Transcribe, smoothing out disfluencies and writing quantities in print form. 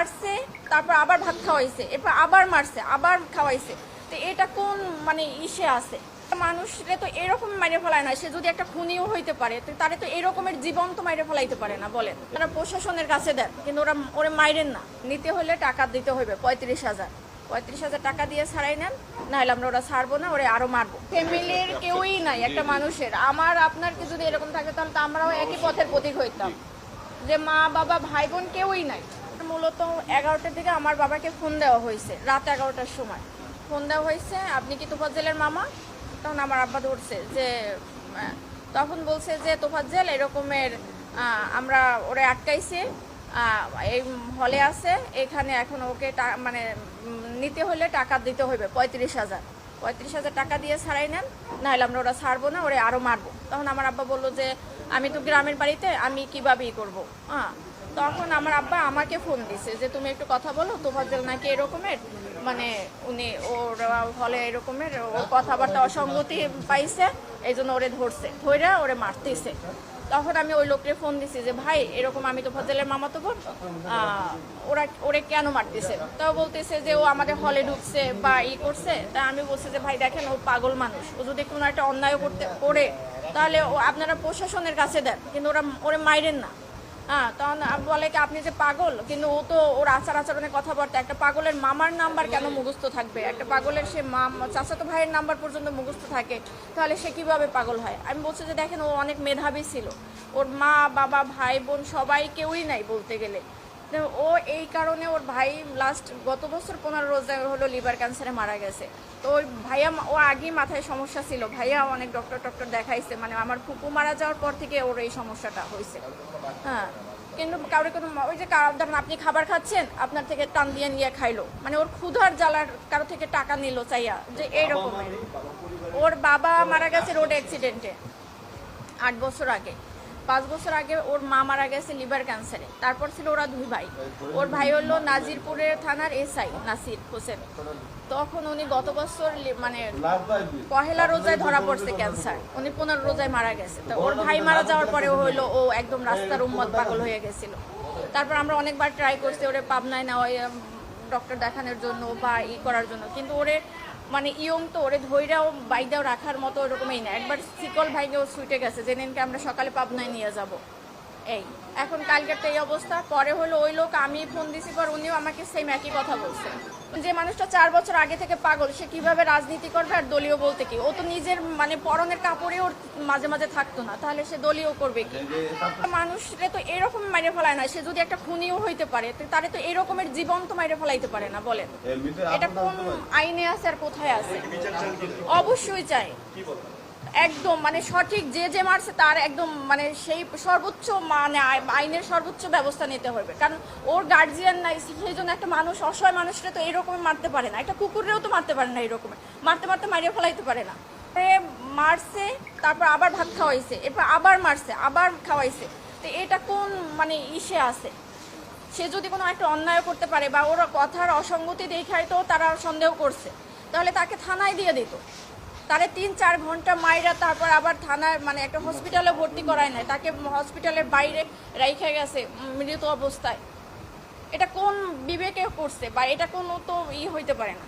মারছে, তারপর আবার ভাত খাওয়াইছে, এরপর আবার মারছে, আবার খাওয়াইছে। তো এটা কোন মানে ইসে আছে? মানুষরে তো এরকম মাইরে ফেলায় না, সে যদি একটা খুনিও হইতে পারে তারে তো এরকমের জীবন তো মাইরে ফেলাইতে পারে না। বলেন, তারা প্রশাসনের কাছে দেন, কিন্তু ওরে মাইরেন না। নিতে হলে টাকা দিতে হবে 35,000 টাকা দিয়ে ছাড়াই নেন, নাহলে আমরা ওরা ছাড়বো না, ওরে আরো মারবো। ফ্যামিলির কেউই নাই একটা মানুষের। আমার আপনার কি যদি এরকম থাকে তাহলে তো আমরাও একই পথের প্রতীক হইতাম, যে মা বাবা ভাই বোন কেউই নাই। মূলত 11টার দিকে আমার বাবাকে ফোন দেওয়া হয়েছে, রাত 11টার সময় ফোন দেওয়া হয়েছে, আপনি কি তোফাজ্জেলের মামা? তখন আমার আব্বা ধরছে যে তখন বলছে যে তোফাজ্জেল এরকমের আমরা ওরে আটকাইছে, এই হলে আছে, এখানে এখন ওকে মানে নিতে হলে টাকা দিতে হবে 35,000 টাকা দিয়ে ছাড়াই নেন, নাহলে আমরা ওরা ছাড়বো না, ওরে আরো মারবো। তখন আমার আব্বা বললো যে আমি তো গ্রামের বাড়িতে, আমি কিভাবে ই করবো। তখন আমার আব্বা আমাকে ফোন দিছে যে তুমি একটু কথা বলো, তোফাজ্জেল নাকি এরকমের মানে উনি ওর হলে এরকমের ওর কথাবার্তা অসঙ্গতি পাইছে, এই জন্য ওরে ধরে ওরে মারতেছে। তখন আমি ওই লোককে ফোন দিছি যে ভাই এরকম আমি তোফাজ্জেলের মামাতো বোন, ওরে কেন মারতেছে? তাও বলতেছে যে ও আমাদের হলে ঢুকছে বা ই করছে। তা আমি বলছি যে ভাই দেখেন, ও পাগল মানুষ, ও যদি কোনো একটা অন্যায় করে তাহলে ও আপনারা প্রশাসনের কাছে দেন, কিন্তু ওরে মাইরেন না। তখন বলে কি আপনি যে পাগল, কিন্তু ও তো ওর আচরণের কথাবার্তা, একটা পাগলের মামার নাম্বার কেন মুখস্থ থাকবে? একটা পাগলের সে চাচাতো ভাইয়ের নাম্বার পর্যন্ত মুখস্থ থাকে, তাহলে সে কিভাবে পাগল হয়? আমি বলছি যে দেখেন, ও অনেক মেধাবী ছিল, ওর মা বাবা ভাই বোন সবাই কেউই নাই বলতে গেলে। ও এই কারণে ওর ভাই গত বছর 15 রোজ হলো লিভার ক্যান্সারে মারা গেছে। তো ওই ভাইয়া, ও আগেই মাথায় সমস্যা ছিল, ভাইয়া অনেক ডক্টর দেখাইছে, মানে আমার ফুপু মারা যাওয়ার পর থেকে ওর এই সমস্যাটা হয়েছে। কিন্তু কারো কোনো ওই যে ধরেন আপনি খাবার খাচ্ছেন, আপনার থেকে টান দিয়ে নিয়ে খাইলো, মানে ওর ক্ষুধার জ্বালার কারো থেকে টাকা নিল চাইয়া, যে এইরকম। ওর বাবা মারা গেছে রোড অ্যাক্সিডেন্টে 8 বছর আগে। 5 বছর আগে ওর মা মারা গেছে লিভার ক্যান্সারে। তারপর ছিল ওরা 2 ভাই। ওর ভাই হলো নাজিরপুরের থানার এসআই নাসির হোসেন। তখন উনি গত বছর মানে পহেলা রোজায় ধরা পড়ছে ক্যান্সার, উনি 15 রোজায় মারা গেছে। তো ওর ভাই মারা যাওয়ার পরে হইলো ও একদম রাস্তার উম্মত পাগল হয়ে গেছিল। তারপর আমরা অনেকবার ট্রাই করছি ওরে পাবনায় নেওয়া ডক্টর দেখানোর জন্য বা ই করার জন্য, কিন্তু ওরে মানে ইয়ং তো, ওরে ধৈর্যাও বাইদাও রাখার মতো ওরকমই না। একবার শিকল ভাইকেও ছুটে গেছে, যে দিনকে আমরা সকালে পাবনায় নিয়ে যাব। এই এখন কালকের তো এই অবস্থা। পরে হলো ওই লোক, আমি ফোন দিছি পর উনিও আমাকে সেম একই কথা বলছে, যে মানুষটা 4 বছর আগে থেকে পাগল, সে কিভাবে রাজনীতি করবে? আর দলীয় বলতে কি, ও তো নিজের মানে পরনের কাপড়ে ওর মাঝে মাঝে থাকতো না, তাহলে সে দলীয় করবে কি? মানুষরে তো এরকম মাইরে ফেলায় না, সে যদি একটা খুনিও হইতে পারে তারে তো এরকমের জীবন তো মাইরে ফেলাইতে পারে না। বলেন, এটা কোন আইনে আছে আর কোথায় আছে? অবশ্যই চাই একদম মানে সঠিক, যে মারছে তার একদম মানে সেই সর্বোচ্চ মানে আইনের সর্বোচ্চ ব্যবস্থা নিতে হবে। কারণ ওর গার্জিয়ান নাই, সেই জন্য একটা মানুষ, অসহায় মানুষরা তো এরকম মারতে পারে না, একটা কুকুরেও তো মারতে পারে না, এরকম মারতে মারিয়ে ফেলাইতে পারে না। মারছে, তারপর আবার ভাত খাওয়াইছে, এরপর আবার মারছে, আবার খাওয়াইছে। তো এটা কোন মানে ইসে আছে? সে যদি কোনো একটা অন্যায় করতে পারে বা ওর কথার অসঙ্গতি দেখায় তো তারা সন্দেহ করছে, তাহলে তাকে থানায় দিয়ে দিত। তারে 3-4 ঘন্টা মাইরা তারপর আবার থানায় মানে একটা হসপিটালে ভর্তি করায় নাই, তাকে হসপিটালের বাইরে রাইখে গেছে মৃত অবস্থায়। এটা কোন বিবেকে করছে? বা এটা কোনো তো হইতে পারে না।